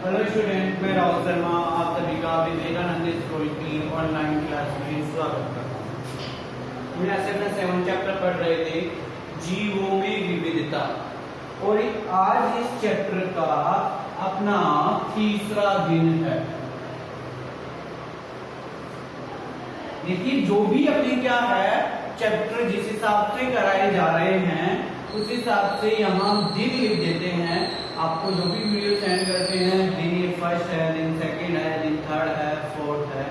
Hello student, मैं राहुल शर्मा आप सभी का विवेकानंद स्कूल की ऑनलाइन क्लास में स्वागत करता हूँ। मैं ऐसे अपना 7 चैप्टर पढ़ रहे थे, जीवों में विविधता, और आज इस चैप्टर का अपना तीसरा दिन है। देखिए, जो भी अपने क्या है चैप्टर जिस हिसाब से कराए जा रहे हैं उस हिसाब से यहाँ दिन लिख देते हैं। आपको जो भी वीडियो सेंड करते हैं, दिन ये फर्स्ट है, दिन सेकंड है, दिन थर्ड है, फोर्थ है।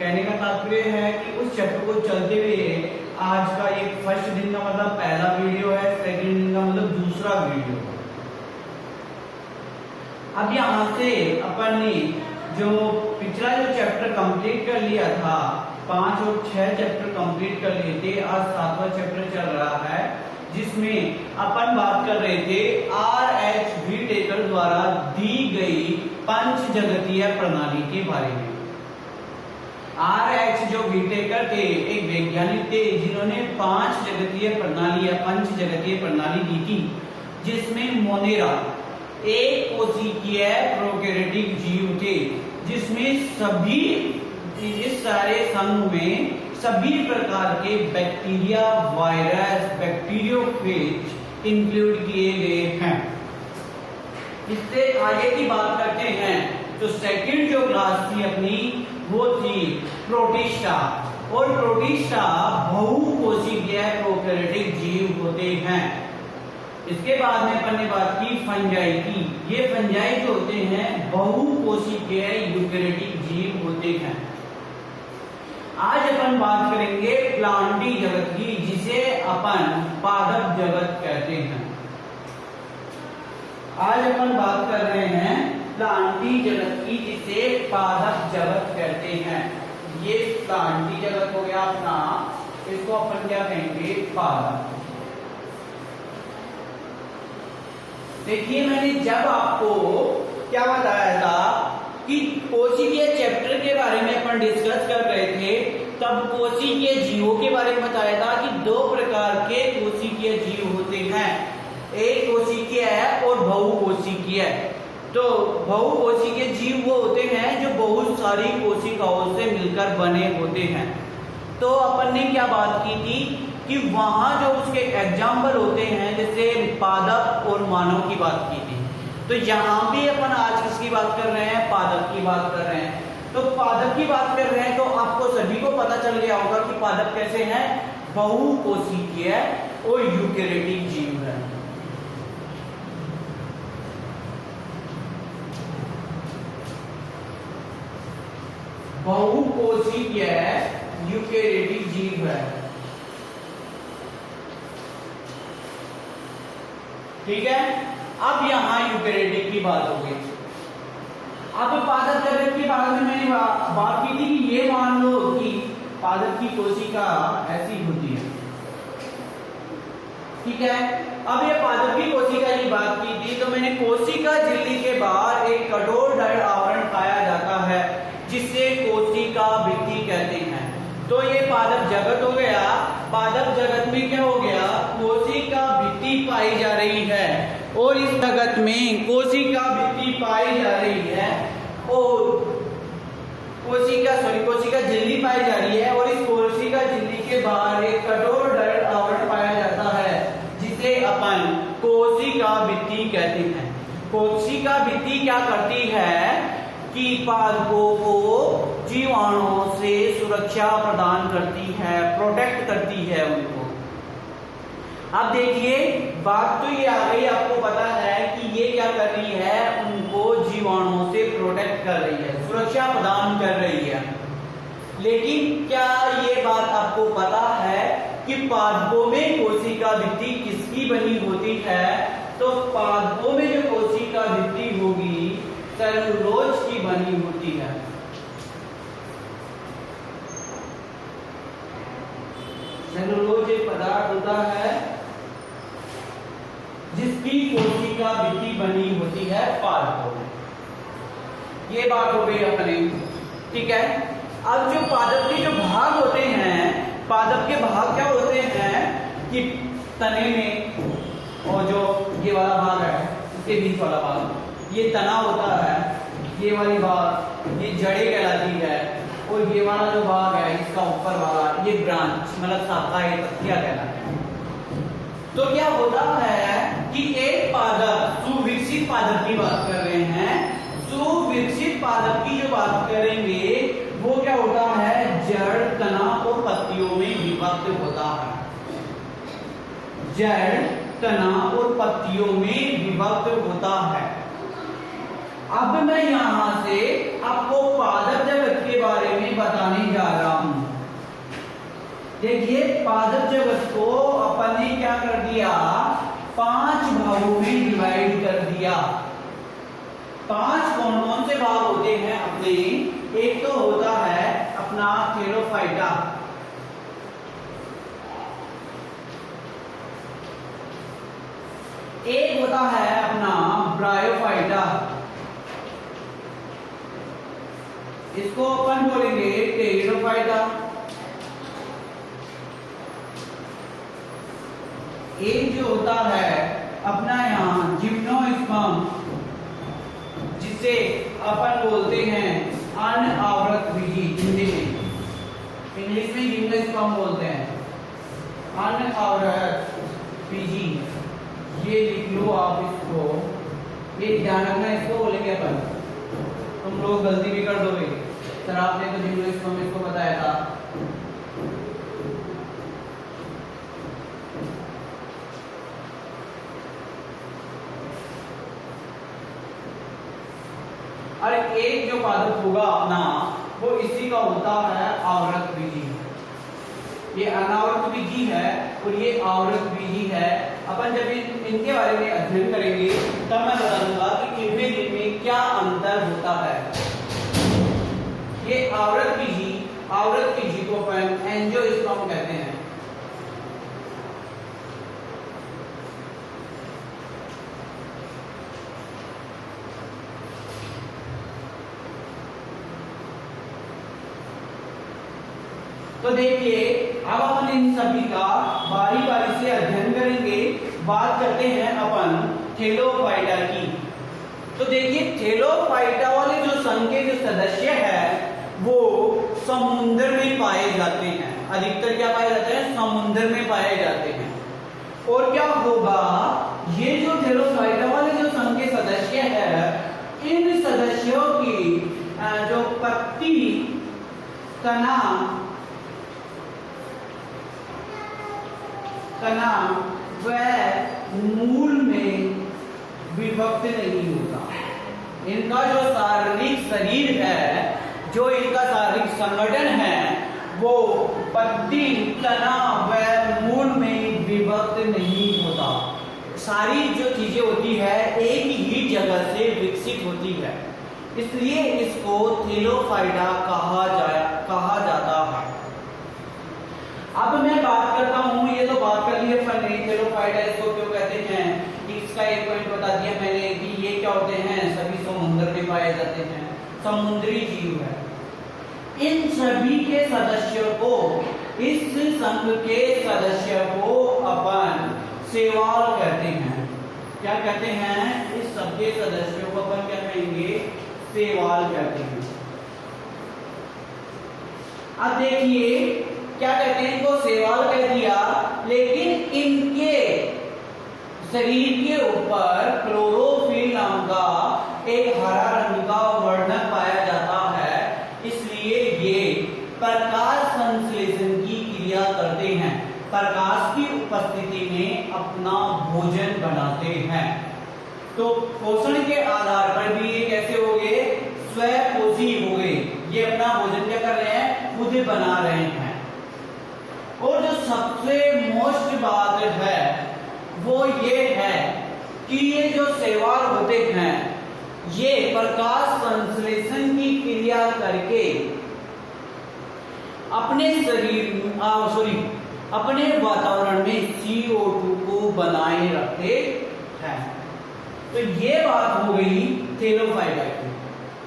कहने का तात्पर्य है कि उस चैप्टर को चलते हुए आज का ये फर्स्ट दिन का मतलब पहला वीडियो है, सेकंड दिन का मतलब दूसरा वीडियो। अब यहाँ से अपन ने जो पिछला जो चैप्टर कंप्लीट कर लिया था, 5 और 6 चैप्टर कंप्लीट कर लिए थे। आज 7वां चैप्टर चल रहा है, जिसमें अपन बात कर रहे थे R.H. व्हिटेकर द्वारा दी गई पंच जगतीय प्रणाली के बारे में। R.H. जो व्हिटेकर थे एक वैज्ञानिक थे जिन्होंने 5 जगतीय प्रणाली या पंच जगतीय प्रणाली दी थी, जिसमें मोनेरा एक कोशिकीय प्रोकैरियोटिक जीव थे, जिसमें सभी इस सारे संघ में सभी प्रकार के बैक्टीरिया, वायरस, बैक्टीरियोफेज इंक्लूड किए गए हैं। इससे आगे की बात करते हैं तो सेकंड जो क्लास थी अपनी वो थी प्रोटिस्टा, और प्रोटिस्टा बहुकोशिकीय प्रोकैरियोटिक जीव होते हैं। इसके बाद में अपन ने बात की फंजाई की। ये फंजाई जो होते हैं बहुकोशिकीय यूकैरियोटिक जीव होते हैं। आज अपन बात करेंगे प्लांटी जगत की, जिसे अपन पादप जगत कहते हैं। आज अपन बात कर रहे हैं प्लांटी जगत की, जिसे पादप जगत कहते हैं। ये प्लांटी जगत हो गया अपना, इसको अपन क्या कहेंगे, पादप। देखिए, मैंने जब आपको क्या बताया था कि कोशिकीय चैप्टर के बारे में अपन डिस्कस कर रहे थे, तब कोशिकीय जीवों के बारे में बताया था कि 2 प्रकार के कोशिकीय जीव होते हैं, एक कोशिकीय है और बहुकोशिकीय। तो बहुकोशिकीय जीव वो होते हैं जो बहुत सारी कोशिकाओं से मिलकर बने होते हैं। तो अपन ने क्या बात की थी कि वहां जो उसके एग्जाम्पल होते हैं, जैसे पादप और मानव की बात की थी। तो यहाँ भी अपन आज किसकी बात कर रहे हैं, पादप की बात कर रहे हैं। तो पादप की बात कर रहे हैं तो आपको सभी को पता चल गया होगा कि पादप कैसे हैं, बहुकोशिकीय और यूकैरियोटिक जीव है। बहुकोशिकीय यूकैरियोटिक जीव है, ठीक है। अब यहाँ यूकैरियोटिक की बात हो गई। अब पादप जगत के बारे में मैंने बात की थी कि ये मान लो कि पादप की कोशिका ऐसी होती है, ठीक है। अब ये पादप की कोशिका की बात की थी तो मैंने कोशिका झिल्ली के बाहर एक कठोर ढड़ आवरण पाया जाता है, जिसे कोशिका भित्ति कहते हैं। तो ये पादप जगत हो गया। पादप जगत में क्या हो गया, कोशिका भित्ति पाई जा रही है, और इस जगत में कोशिका भित्ति पाई जा रही है और कोशिका झिल्ली पाई जा रही है, और इस कोशिका झिल्ली के बाहर एक कठोर ढड़ आवरण पाया जाता है, जिसे अपन कोशिका भित्ति कहते हैं। कोशिका भित्ति क्या करती है कि पादपों को जीवाणुओं से सुरक्षा प्रदान करती है, प्रोटेक्ट करती है उनको। अब देखिए, बात तो ये आ गई, आपको पता है कि ये क्या कर रही है, उनको जीवाणुओं से प्रोटेक्ट कर रही है, सुरक्षा प्रदान कर रही है। लेकिन क्या ये बात आपको पता है कि पादपों में कोशिका भित्ति किसकी बनी होती है? तो पादपों में जो कोशिका भित्ति होगी सेलुलोज की बनी होती है। सेलुलोज एक पदार्थ होता है जिसकी कोशिका भित्ति बनी होती है पादपों में। ये बात हो गई अपने, ठीक है। अब जो पादप के जो भाग होते हैं, पादप के भाग क्या होते हैं कि तने में, और जो ये वाला भाग है इसके बीच वाला भाग, ये तना होता है, ये वाली भाग ये जड़ें कहलाती है, और ये वाला जो भाग है इसका ऊपर वाला ये ब्रांच मतलब शाखा है, पत्तियां कहलाती है। तो क्या होता है कि एक पादप, सुविकसित पादप की बात कर रहे हैं, सुविकसित पादप की जो बात करेंगे वो क्या होता है, जड़, तना और पत्तियों में विभक्त होता है। जड़, तना और पत्तियों में विभक्त होता है। अब मैं यहां से आपको पादप जगत के बारे में बताने जा रहा हूं। देखिए पादप जगत को अपन ने क्या कर दिया, 5 भागों में डिवाइड कर दिया। 5 कौन कौन से भाग होते हैं अपने, एक तो होता है अपना थेलोफाइटा, एक होता है अपना ब्रायोफाइटा, इसको अपन बोलेंगे टेरोफाइटा। एक जो होता है अपना यहाँ जिम्नोस्पर्म, जिसे अपन बोलते हैं अनावृत बीजी, हिंदी में, इंग्लिश में जिम्नोस्पर्म बोलते हैं, अनावृत बीजी। ये लिख लो आप इसको, ये ध्यान रखना, इसको बोलेंगे अपन। तुम लोग गलती भी कर दोगे, सर आपने तो जिम्नोस्पर्म इसको बताया था। और एक जो पादप होगा अपना वो इसी का होता है आवृत बीजी। ये अनावृत बीजी है और ये आवृत बीजी है। अपन जब इनके बारे में अध्ययन करेंगे तब मैं बता दूंगा कि इनमें क्या अंतर होता है। ये आवृत बीजी को अपन एंजियोस्पर्म कहते हैं। तो देखिए अब अपन इन सभी का बारी बारी से अध्ययन करेंगे। बात करते हैं अपन थेलोफाइटा की। तो देखिए थेलोफाइटा वाले जो संघ के जो सदस्य है वो समुद्र में पाए जाते हैं। अधिकतर क्या पाए जाते हैं, समुद्र में पाए जाते हैं। और क्या होगा, ये जो थेलोफाइटा वाले जो संघ के सदस्य है, इन सदस्यों की जो पत्ती, तना वह मूल में विभक्त नहीं होता। इनका जो शारीरिक शरीर है, जो इनका शारीरिक संगठन है, वो पत्ती, तना व मूल में विभक्त नहीं होता। सारी जो चीजें होती है एक ही जगह से विकसित होती है, इसलिए इसको थेलोफाइटा कहा जाता है। अब मैं बात करता हूँ, ये तो बात कर ली है फनी थेलोफाइटा इसको क्यों कहते हैं, इसका एक पॉइंट बता दिया मैंने कि ये क्या होते हैं, सभी समुद्र में पाए जाते हैं, समुद्री जीव है। इन सभी के सदस्यों को, इस संघ के सदस्य को अपन शैवाल कहते हैं। क्या कहते हैं, इस सबके सदस्यों को अपन क्या कहेंगे, शैवाल कहते हैं। अब देखिए क्या कहते हैं, इनको शैवाल कह दिया, लेकिन इनके शरीर के ऊपर क्लोरोफिल नाम का एक हरा रंग का वर्णक पाया जाता है, इसलिए ये प्रकाश संश्लेषण की क्रिया करते हैं, प्रकाश की उपस्थिति में अपना भोजन बनाते हैं। तो पोषण के आधार पर भी ये कैसे हो गए, स्वपोषी हो गए। ये अपना भोजन क्या कर रहे हैं, खुद बना रहे हैं। और जो सबसे मोस्ट बात है वो ये है कि ये जो शैवाल होते हैं, ये प्रकाश संश्लेषण की क्रिया करके अपने अपने वातावरण में CO2 को बनाए रखते हैं। तो ये बात हो गई थेलोफाइटा की।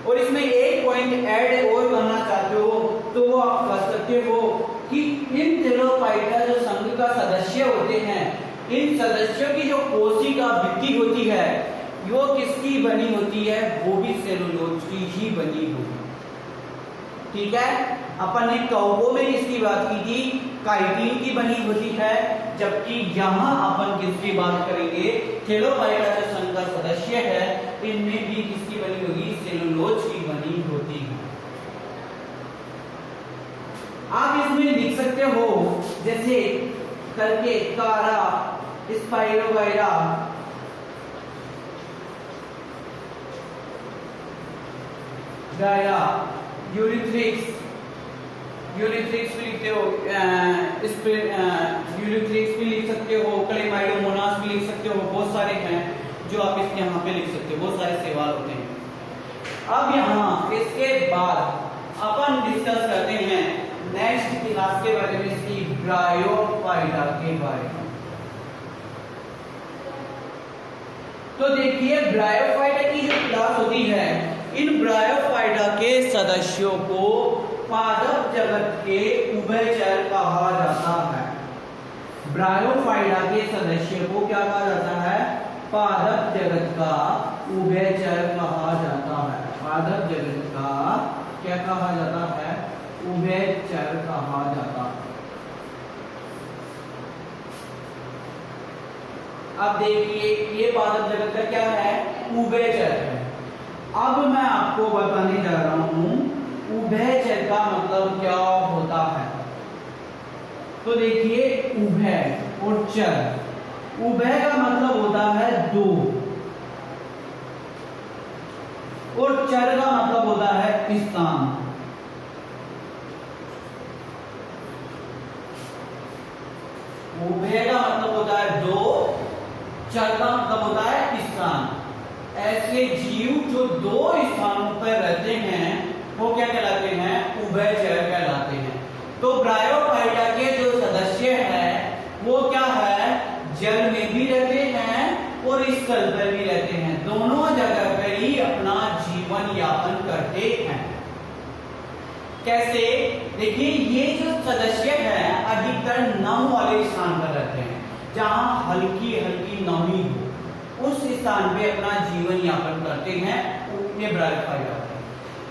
और इसमें एक पॉइंट ऐड और करना चाहते हो तो वो आप कर सकते हो कि इन थेलोफाइटा जो संघ का सदस्य होते हैं, इन सदस्यों की जो कोशिका भित्ति होती है वो किसकी बनी होती है, वो भी सेलुलोज की ही बनी होगी। ठीक है, अपन ने कौवों में इसकी बात की थी, काइटिन की बनी होती है, जबकि यहां अपन किसकी बात करेंगे, थेलोफाइटा जो संघ का सदस्य है, इनमें भी किसकी बनी होगी, सेलुलोज की बनी होती है। आप इसमें लिख सकते हो जैसे करके कारा, स्पाइरोगाइरा, गायरा, यूरिथ्रिक्स, यूरिथ्रिक्स भी लिखते हो, यूरिथ्रिक्स भी लिख सकते हो, क्लेमाइडोमोनास भी लिख सकते हो, बहुत सारे हैं जो आप इसके यहाँ पे लिख सकते हो, बहुत सारे सवाल होते हैं। अब यहाँ इसके बाद अपन डिस्कस करते हैं नेक्स्ट क्लास के बारे में, इसकी ब्रायोफाइटा के बारे में। तो देखिए ब्रायोफाइटा की जो क्लास होती है, इन ब्रायोफाइटा के सदस्यों को पादप जगत के उभयचर कहा जाता है। ब्रायोफाइटा के सदस्य को क्या कहा जाता है, पादप जगत का उभयचर कहा जाता है। पादप जगत का क्या कहा जाता है, उभयचर कहा जाता है। अब देखिए ये पादप जगत का क्या है, उभयचर है। अब मैं आपको बताने जा रहा हूं उभयचर का मतलब क्या होता है। तो देखिए उभय और चर, उभय का मतलब होता है दो और चर का मतलब होता है स्थान। उभय का मतलब होता है दो, चर का मतलब होता है स्थान। ऐसे जीव जो दो स्थानों पर रहते हैं वो क्या कहलाते हैं, उभयचर कहलाते हैं। तो ब्रायोफाइटा के जो सदस्य हैं वो क्या है, जल में भी रहते हैं और स्थल पर भी रहते हैं, दोनों जगह पर ही अपना जीवन यापन करते हैं। कैसे, देखिए ये जो सदस्य हैं अधिकतर नम वाले स्थान पर रहते हैं, जहां हल्की हल्की नमी हो उस स्थान पे अपना जीवन यापन करते हैं, ये ब्रायोफाइटा है।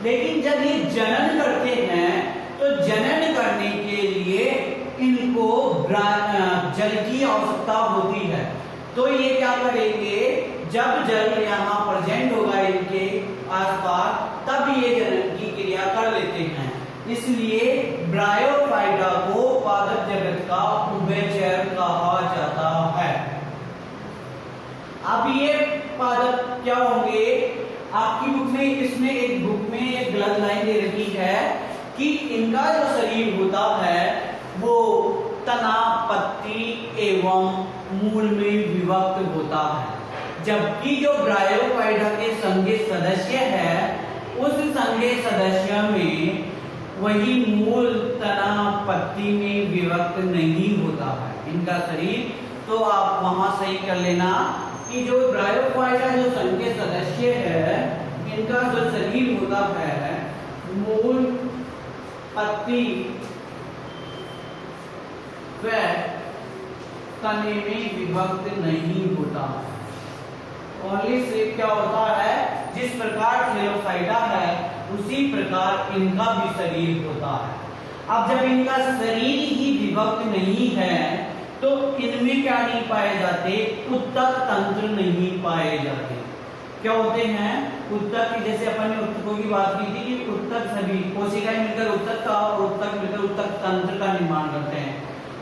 लेकिन जब ये जनन करते हैं तो जनन करने के लिए इनको जल की आवश्यकता होती है। तो ये क्या करेंगे, जब जल यहाँ प्रेजेंट होगा इनके आसपास, तब ये जनन की क्रिया कर लेते हैं। इसलिए ब्रायोफाइटा को पादप जगत का उभयचर कहा जाता है। अब ये पादप क्या होंगे, आपकी बुक में, इसमें एक बुक में एक गलत लाइन दे रखी है कि इनका जो शरीर होता है वो तना, पत्ती एवं मूल में विभक्त होता है, जबकि जो ब्रायोफाइटा के संघीय सदस्य है उस संघीय सदस्य में वही मूल, तना, पत्ती में विभक्त नहीं होता है इनका शरीर। तो आप वहां सही कर लेना कि जो ब्रायोफाइटा जो संघ के सदस्य है इनका जो शरीर होता है मूल, पत्ती व तने में विभक्त नहीं होता। ओनली सिर्फ क्या होता है, जिस प्रकार थेलोफाइटा है उसी प्रकार इनका भी शरीर होता है। अब जब इनका शरीर ही विभक्त नहीं है तो इनमें क्या नहीं पाए जाते, उत्तक तंत्र नहीं पाए जाते। क्या होते हैं उत्तक, जैसे अपन ने उत्तकों की बात की थी कि उत्तक सभी कोशिकाएं मिलकर उत्तक का और उत्तक मिलकर उत्तक तंत्र का निर्माण करते हैं,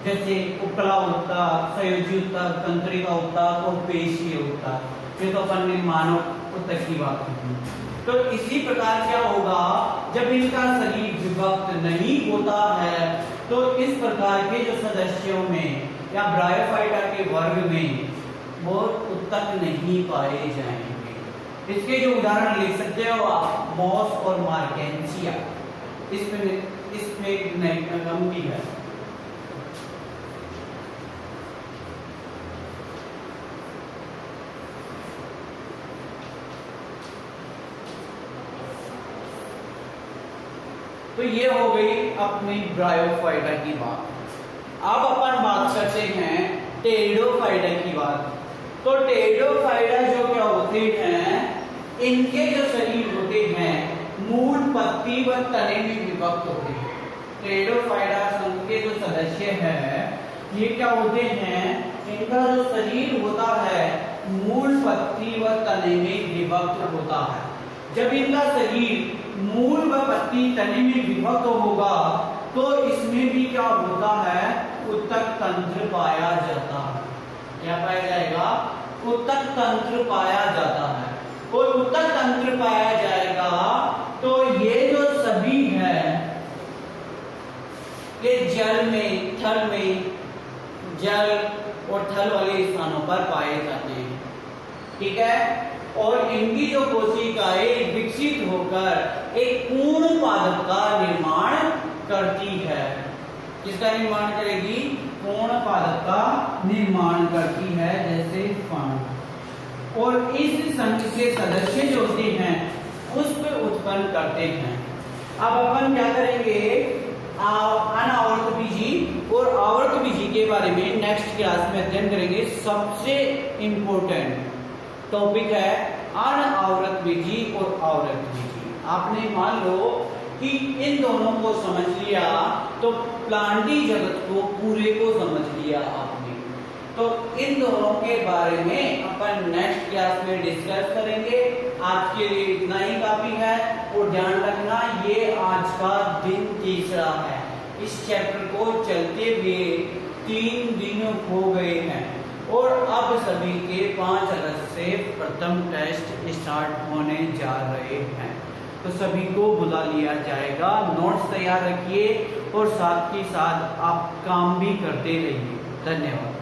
जैसे उपकला उत्तक, संयोजी उत्तक, तंत्रिका उत्तक और पेशीय उत्तक। ये तो अपन ने मानव उत्तक की बात की थी। तो इसी प्रकार क्या होगा, जब इनका शरीर विभक्त नहीं होता है तो इस प्रकार के जो सदस्यों में या ब्रायोफाइटा के वर्ग में वो उत्तक नहीं पाए जाएंगे। इसके जो उदाहरण लिख सकते हो आप, मॉस और मार्केंसिया, इसमें नमकी है। तो ये हो गई अपनी ब्रायोफाइटा की बात। अब अपन बात करते हैं टेरिडोफाइटा की बात। तो टेरिडोफाइटा जो क्या होते हैं, इनके जो शरीर होते हैं मूल, पत्ती व तने में विभक्त होते हैं। टेरिडोफाइटा संघ के जो सदस्य हैं ये क्या होते हैं, इनका जो शरीर होता है मूल, पत्ती व तने में विभक्त होता है। जब इनका शरीर मूल व पत्ती तने में विभक्त होगा तो इसमें भी क्या होता है, उत्तक तंत्र पाया जाता है। क्या पाया जाएगा, उत्तक तंत्र पाया जाता है। और उत्तक तंत्र पाया जाएगा तो ये जो सभी है ये जल में, थल में, जल और थल वाले स्थानों पर पाए जाते हैं। ठीक है, और इनकी जो कोशिकाएं विकसित होकर एक पूर्ण पादप का निर्माण करती है। किसका निर्माण करेगी, पूर्ण पादप का निर्माण करती है, जैसे फण। और इस संघ के सदस्य जो होते हैं पुष्प उत्पन्न करते हैं। अब अपन क्या करेंगे, अनावर्त बीजी और आवर्त बीजी के बारे में नेक्स्ट क्लास में अध्ययन करेंगे। सबसे इंपॉर्टेंट टॉपिक है अनावृत बीजी और आवृत बीजी। आपने मान लो कि इन दोनों को समझ लिया तो प्लांटी जगत को पूरे को समझ लिया आपने। तो इन दोनों के बारे में अपन नेक्स्ट क्लास में डिस्कस करेंगे। आज के लिए इतना ही काफी है। और ध्यान रखना ये आज का दिन तीसरा है। इस चैप्टर को चलते हुए 3 दिन हो गए हैं और अब सभी के 5 अगस्त से प्रथम टेस्ट स्टार्ट होने जा रहे हैं। तो सभी को बुला लिया जाएगा। नोट्स तैयार रखिए और साथ ही साथ आप काम भी करते रहिए। धन्यवाद।